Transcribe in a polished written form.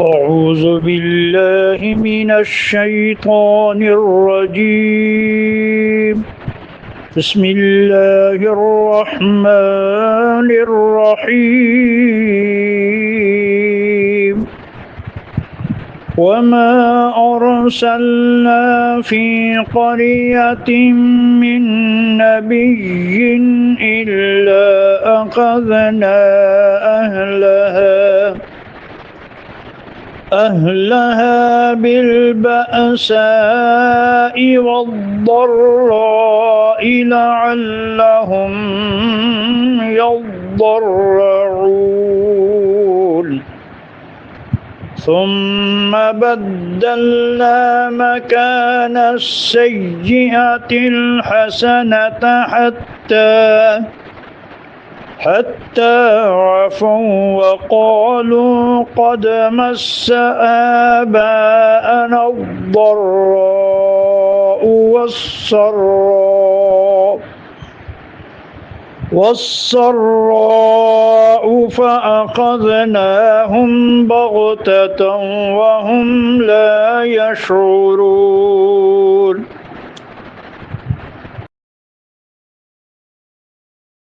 أعوذ بالله من الشيطان الرجيم. بسم الله الرحمن الرحيم. وما أرسلنا في قرية من نبي إلا أخذنا أهلها بالبأساء والضراء لعلهم يضرعون ثم بدلنا مكان السيئة الحسنة حتى عفوا وقالوا قد مس آباءنا الضراء والسراء فأخذناهم بغتة وهم لا يشعرون.